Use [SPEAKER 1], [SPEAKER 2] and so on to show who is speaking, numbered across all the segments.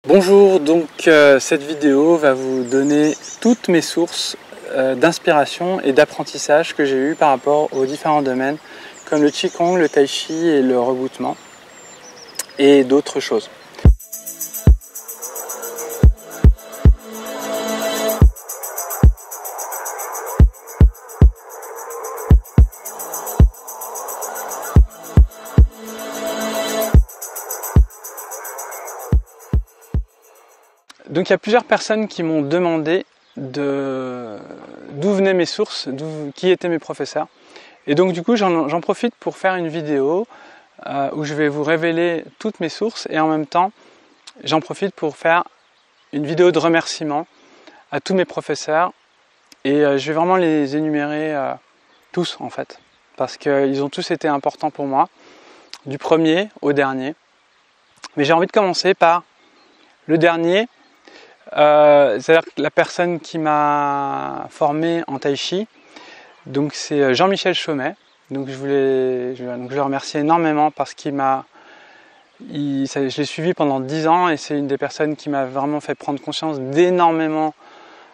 [SPEAKER 1] Bonjour, donc cette vidéo va vous donner toutes mes sources d'inspiration et d'apprentissage que j'ai eu par rapport aux différents domaines comme le Qigong, le Tai Chi et le rebootement et d'autres choses. Donc il y a plusieurs personnes qui m'ont demandé d'où venaient mes sources, qui étaient mes professeurs. Et donc du coup j'en profite pour faire une vidéo où je vais vous révéler toutes mes sources et en même temps j'en profite pour faire une vidéo de remerciement à tous mes professeurs et je vais vraiment les énumérer tous en fait parce qu'ils ont tous été importants pour moi, du premier au dernier. Mais j'ai envie de commencer par le dernier. C'est-à-dire que la personne qui m'a formé en Tai Chi, donc c'est Jean-Michel Chaumet. Donc je le remercie énormément parce je l'ai suivi pendant 10 ans et c'est une des personnes qui m'a vraiment fait prendre conscience d'énormément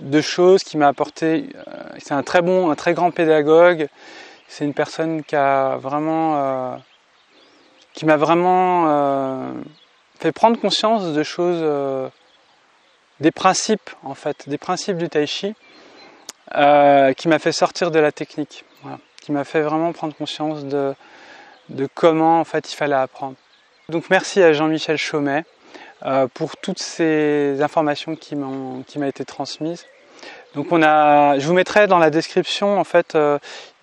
[SPEAKER 1] de choses, qui m'a apporté. C'est un très grand pédagogue. C'est une personne qui m'a vraiment fait prendre conscience de choses. Des principes en fait, des principes du Tai Chi qui m'a fait sortir de la technique, voilà, qui m'a fait vraiment prendre conscience de comment en fait il fallait apprendre. Donc merci à Jean-Michel Chaumet pour toutes ces informations qui m'a été transmises. Donc je vous mettrai dans la description en fait.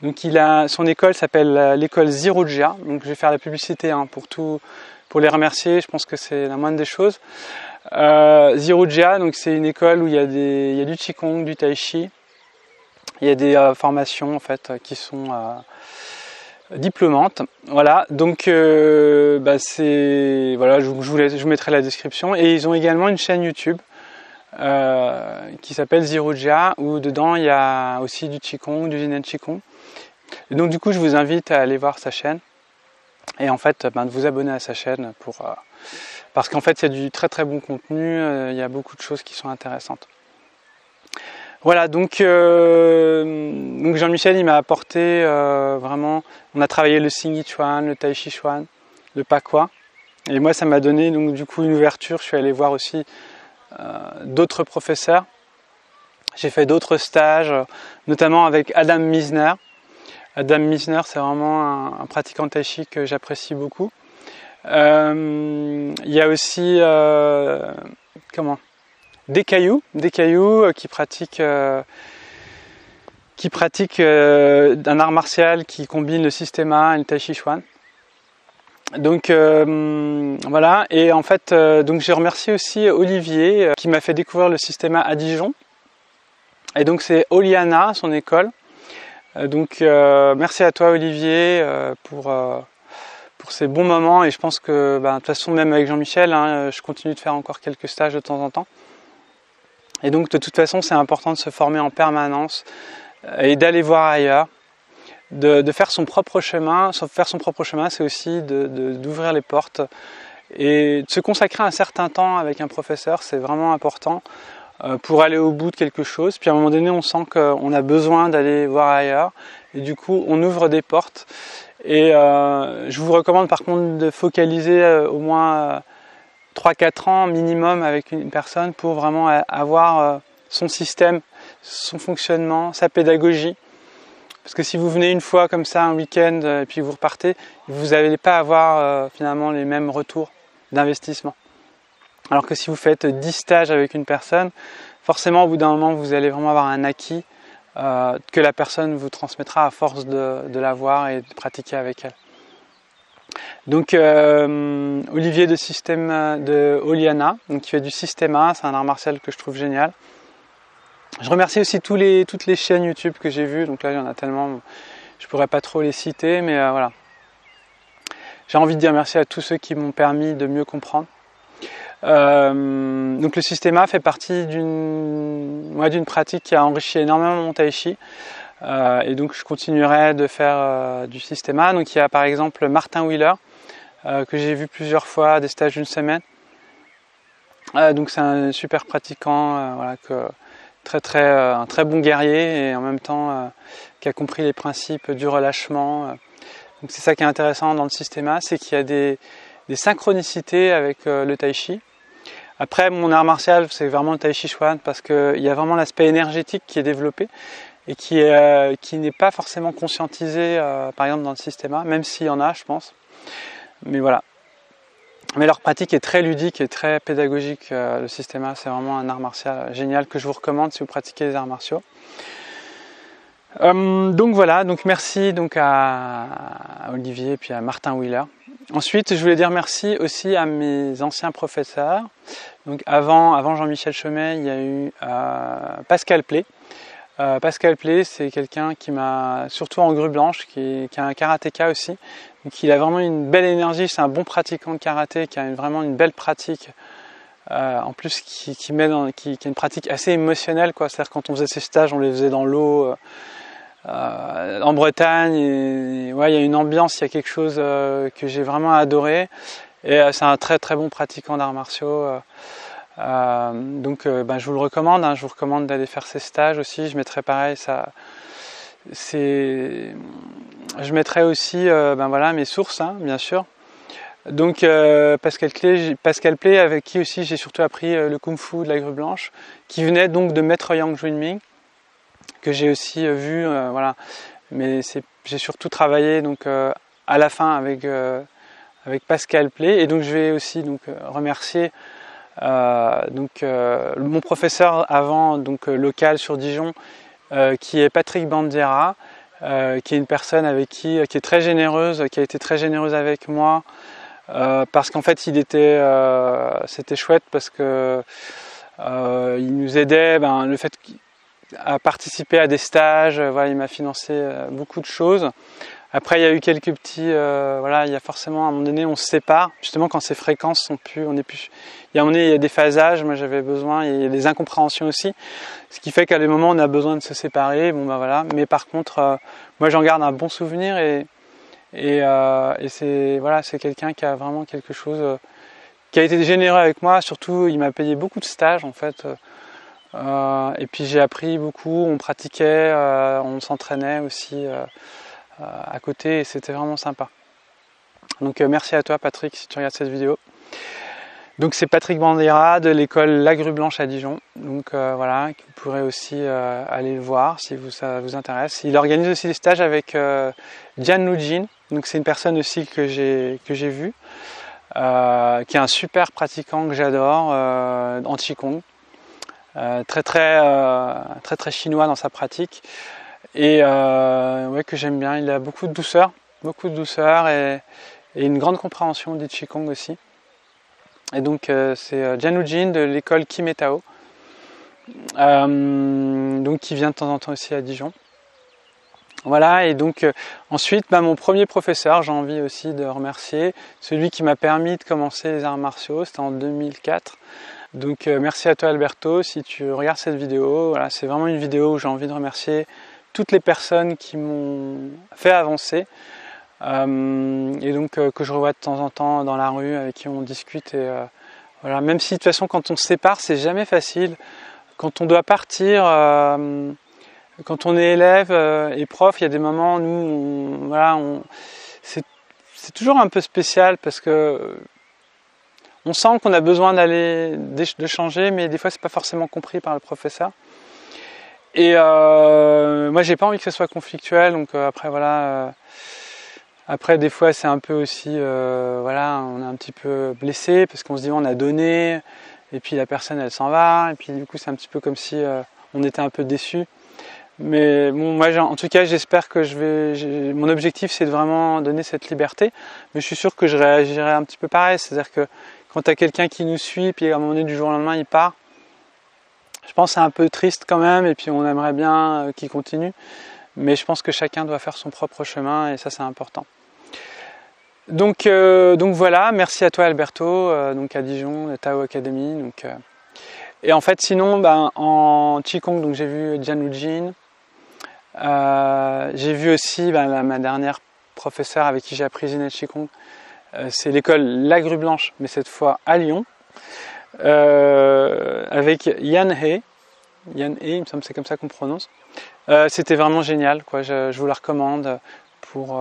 [SPEAKER 1] Donc son école s'appelle l'école Zirujia. Donc je vais faire la publicité pour les remercier. Je pense que c'est la moindre des choses. Zirujia, donc c'est une école où il y a du Qigong, du Tai Chi. Il y a des formations en fait qui sont diplômantes. Voilà, donc je vous mettrai la description. Et ils ont également une chaîne YouTube qui s'appelle Zirujia, où dedans il y a aussi du Qigong, du Yin Qigong. Et donc du coup je vous invite à aller voir sa chaîne et en fait de vous abonner à sa chaîne parce qu'en fait il y a du très très bon contenu, il y a beaucoup de choses qui sont intéressantes. Voilà, donc Jean-Michel il m'a apporté vraiment, on a travaillé le Xingyi Chuan, le Tai Chi Chuan, le Pakwa, et moi ça m'a donné donc du coup une ouverture. Je suis allé voir aussi d'autres professeurs, j'ai fait d'autres stages, notamment avec Adam Misner. Adam Misner c'est vraiment un pratiquant Tai Chi que j'apprécie beaucoup. Il y a aussi des cailloux qui pratiquent un art martial qui combine le systema et le Tai Chi Chuan. Donc voilà, et en fait donc j'ai remercié aussi Olivier qui m'a fait découvrir le systema à Dijon. Et donc c'est Oliana, son école. Donc merci à toi Olivier pour ces bons moments, et je pense que de toute façon même avec Jean-Michel je continue de faire encore quelques stages de temps en temps, et donc de toute façon c'est important de se former en permanence et d'aller voir ailleurs, de faire son propre chemin. Faire son propre chemin, c'est aussi d'ouvrir les portes et de se consacrer un certain temps avec un professeur. C'est vraiment important pour aller au bout de quelque chose. Puis à un moment donné on sent qu'on a besoin d'aller voir ailleurs et du coup on ouvre des portes. Et je vous recommande par contre de focaliser au moins 3-4 ans minimum avec une personne pour vraiment avoir son système, son fonctionnement, sa pédagogie. Parce que si vous venez une fois comme ça un week-end et puis vous repartez, vous n'allez pas avoir finalement les mêmes retours d'investissement. Alors que si vous faites 10 stages avec une personne, forcément au bout d'un moment vous allez vraiment avoir un acquis que la personne vous transmettra à force de la voir et de pratiquer avec elle. Donc Olivier de Oliana, donc, qui fait du systema, c'est un art martial que je trouve génial. Je remercie aussi toutes les chaînes YouTube que j'ai vues, donc là il y en a tellement, je pourrais pas trop les citer, mais voilà. J'ai envie de dire merci à tous ceux qui m'ont permis de mieux comprendre. Donc le systema fait partie d'une pratique qui a enrichi énormément mon Tai Chi, et donc je continuerai de faire du systema. Donc il y a par exemple Martin Wheeler que j'ai vu plusieurs fois, des stages d'une semaine, Donc c'est un super pratiquant, voilà, un très bon guerrier et en même temps qui a compris les principes du relâchement. Donc c'est ça qui est intéressant dans le systéma, c'est qu'il y a des synchronicités avec le tai chi. Après, mon art martial, c'est vraiment le tai chi chuan parce qu'il y a vraiment l'aspect énergétique qui est développé et qui n'est pas forcément conscientisé, par exemple, dans le systéma, même s'il y en a, je pense. Mais voilà. Mais leur pratique est très ludique et très pédagogique. Le systéma, c'est vraiment un art martial génial que je vous recommande si vous pratiquez les arts martiaux. Donc voilà, donc merci donc à Olivier et puis à Martin Wheeler. Ensuite, je voulais dire merci aussi à mes anciens professeurs. Donc avant Jean-Michel Chemet, il y a eu Pascal Play. Pascal Play, c'est quelqu'un qui m'a, surtout en grue blanche, qui est un karatéka aussi. Donc il a vraiment une belle énergie, c'est un bon pratiquant de karaté, qui a vraiment une belle pratique. En plus, qui a une pratique assez émotionnelle, quoi. C'est-à-dire quand on faisait ces stages, on les faisait dans l'eau. En Bretagne, et ouais, il y a une ambiance, il y a quelque chose que j'ai vraiment adoré, et c'est un très très bon pratiquant d'arts martiaux, donc je vous le recommande, hein, je vous recommande d'aller faire ces stages aussi. Je mettrai pareil je mettrai aussi voilà, mes sources, hein, bien sûr. Donc Pascal Play, avec qui aussi j'ai surtout appris le kung fu de la grue blanche, qui venait donc de Maître Yang Junming, que j'ai aussi vu, voilà. Mais j'ai surtout travaillé donc à la fin avec Pascal Play, et donc je vais aussi donc remercier mon professeur avant, donc local sur Dijon, qui est Patrick Bandiera, qui est une personne avec qui est très généreuse, qui a été très généreuse avec moi, parce qu'en fait c'était chouette parce que il nous aidait, le fait à participer à des stages, voilà, il m'a financé beaucoup de choses. Après, il y a eu quelques petits, voilà, il y a forcément à un moment donné, on se sépare, justement quand ces fréquences sont plus, il y a un moment donné, il y a des phasages, moi j'avais besoin, il y a des incompréhensions aussi, ce qui fait qu'à des moments on a besoin de se séparer, bon voilà. Mais par contre, moi j'en garde un bon souvenir, et c'est, voilà, c'est quelqu'un qui a vraiment quelque chose, qui a été généreux avec moi. Surtout, il m'a payé beaucoup de stages en fait. Et puis j'ai appris beaucoup, on pratiquait, on s'entraînait aussi à côté, et c'était vraiment sympa. Donc merci à toi Patrick si tu regardes cette vidéo. Donc c'est Patrick Bandiera de l'école La Grue Blanche à Dijon. Donc voilà, vous pourrez aussi aller le voir si ça vous intéresse. Il organise aussi des stages avec Jian Jin. Donc c'est une personne aussi que j'ai vue, qui est un super pratiquant que j'adore en Qigong. Très chinois dans sa pratique, et ouais, que j'aime bien. Il a beaucoup de douceur et une grande compréhension du Qigong aussi. Et donc c'est Jian Jin de l'école Kimetao, donc qui vient de temps en temps aussi à Dijon. Voilà, et donc ensuite mon premier professeur, j'ai envie aussi de remercier, celui qui m'a permis de commencer les arts martiaux, c'était en 2004. Donc merci à toi Alberto si tu regardes cette vidéo. Voilà, c'est vraiment une vidéo où j'ai envie de remercier toutes les personnes qui m'ont fait avancer, et donc que je revois de temps en temps dans la rue, avec qui on discute, et voilà. Même si de toute façon quand on se sépare c'est jamais facile, quand on doit partir, quand on est élève et prof, il y a des moments où c'est toujours un peu spécial, parce que on sent qu'on a besoin de changer, mais des fois c'est pas forcément compris par le professeur. Et moi j'ai pas envie que ce soit conflictuel, donc après voilà. Après des fois c'est un peu aussi, voilà, on est un petit peu blessé parce qu'on se dit on a donné, et puis la personne elle s'en va, et puis du coup c'est un petit peu comme si on était un peu déçu. Mais bon, moi en tout cas j'espère que mon objectif c'est de vraiment donner cette liberté, mais je suis sûr que je réagirai un petit peu pareil, c'est-à-dire que quand tu as quelqu'un qui nous suit, puis à un moment donné du jour au lendemain il part, je pense que c'est un peu triste quand même, et puis on aimerait bien qu'il continue, mais je pense que chacun doit faire son propre chemin, et ça c'est important. Donc voilà, merci à toi Alberto, donc à Dijon, la Tao Academy. Et en fait sinon en Qigong, donc j'ai vu Jian Jin, j'ai vu aussi ma dernière professeure avec qui j'ai appris le Qigong, c'est l'école La Grue Blanche, mais cette fois à Lyon. avec Yan He. Yan He, il me semble que c'est comme ça qu'on prononce. C'était vraiment génial, quoi. Je vous la recommande pour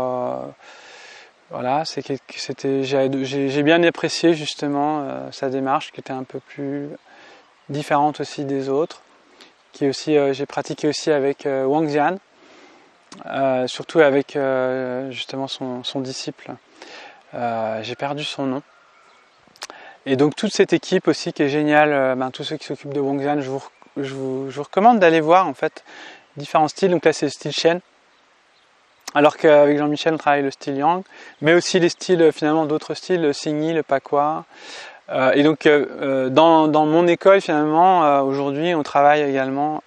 [SPEAKER 1] voilà, j'ai bien apprécié justement sa démarche qui était un peu plus différente aussi des autres, qui aussi j'ai pratiqué aussi avec Wang Jian, surtout avec justement son disciple. J'ai perdu son nom. Et donc toute cette équipe aussi qui est géniale, tous ceux qui s'occupent de Wang Jian, je vous recommande d'aller voir en fait différents styles. Donc là c'est le style Shen, alors qu'avec Jean-Michel on travaille le style Yang, mais aussi les styles finalement d'autres styles, le Xingyi, le Pakwa. Et donc dans mon école finalement aujourd'hui on travaille également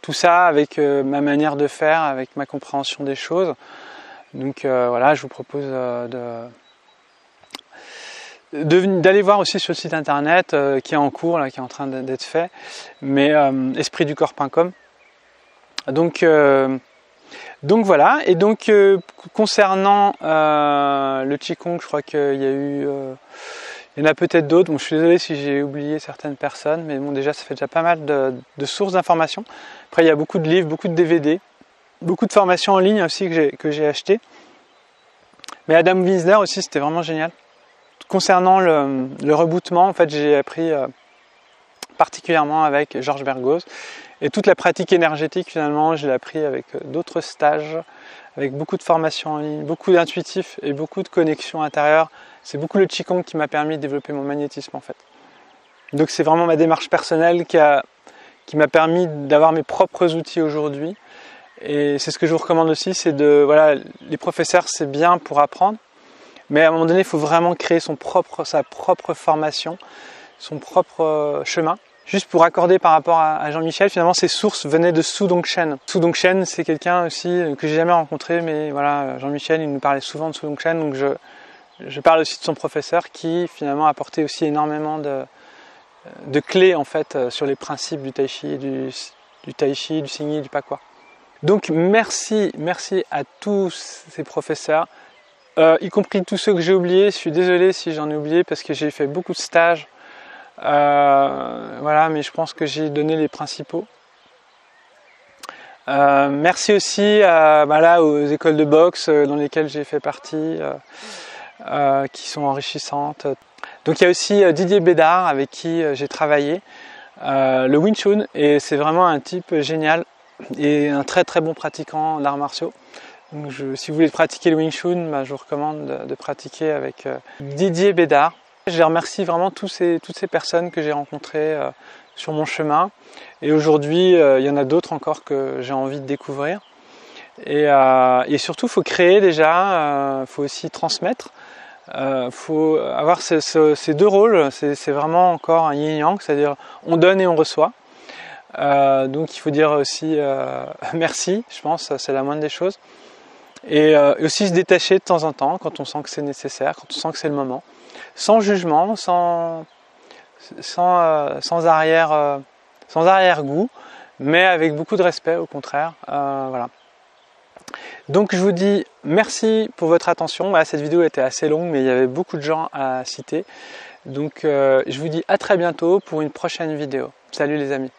[SPEAKER 1] tout ça avec ma manière de faire, avec ma compréhension des choses. Donc voilà, je vous propose d'aller voir aussi sur le site internet qui est en cours, là, qui est en train d'être fait, mais espritducorps.com. Donc voilà, et donc concernant le Qigong, je crois qu'il y a eu, il y en a peut-être d'autres. Bon, je suis désolé si j'ai oublié certaines personnes, mais bon, déjà ça fait déjà pas mal de sources d'informations. Après il y a beaucoup de livres, beaucoup de DVD, beaucoup de formations en ligne aussi que j'ai acheté. Mais Adam Wiesner aussi, c'était vraiment génial. Concernant le rebootement, en fait, j'ai appris particulièrement avec Georges Bergos. Et toute la pratique énergétique, finalement, je l'ai appris avec d'autres stages, avec beaucoup de formations en ligne, beaucoup d'intuitifs et beaucoup de connexions intérieures. C'est beaucoup le Qigong qui m'a permis de développer mon magnétisme, en fait. Donc c'est vraiment ma démarche personnelle qui m'a permis d'avoir mes propres outils aujourd'hui. Et c'est ce que je vous recommande aussi, c'est voilà, les professeurs, c'est bien pour apprendre, mais à un moment donné, il faut vraiment créer sa propre formation, son propre chemin. Juste pour accorder par rapport à Jean-Michel, finalement ses sources venaient de Su Dongshen. Su Dongshen, c'est quelqu'un aussi que j'ai jamais rencontré, mais voilà, Jean-Michel, il nous parlait souvent de Su Dongshen, donc je parle aussi de son professeur qui finalement a apporté aussi énormément de clés en fait sur les principes du Tai Chi, du Xingyi, du Pakwa. Donc merci à tous ces professeurs, y compris tous ceux que j'ai oubliés. Je suis désolé si j'en ai oublié parce que j'ai fait beaucoup de stages. Voilà, mais je pense que j'ai donné les principaux. Merci aussi aux écoles de boxe dans lesquelles j'ai fait partie, qui sont enrichissantes. Donc il y a aussi Didier Bédard avec qui j'ai travaillé, le Wing Chun, et c'est vraiment un type génial et un très très bon pratiquant d'arts martiaux. Donc si vous voulez pratiquer le Wing Chun, je vous recommande de pratiquer avec Didier Bédard. Je remercie vraiment toutes ces personnes que j'ai rencontrées sur mon chemin. Et aujourd'hui, il y en a d'autres encore que j'ai envie de découvrir. Et surtout, il faut créer déjà, il faut aussi transmettre. Il faut avoir ces deux rôles. C'est vraiment encore un yin-yang, c'est-à-dire on donne et on reçoit. Donc il faut dire aussi merci, je pense, c'est la moindre des choses. Et aussi se détacher de temps en temps quand on sent que c'est nécessaire, quand on sent que c'est le moment. Sans jugement, sans arrière-goût, mais avec beaucoup de respect au contraire. Voilà. Donc je vous dis merci pour votre attention. Voilà, cette vidéo était assez longue, mais il y avait beaucoup de gens à citer. Donc je vous dis à très bientôt pour une prochaine vidéo. Salut les amis.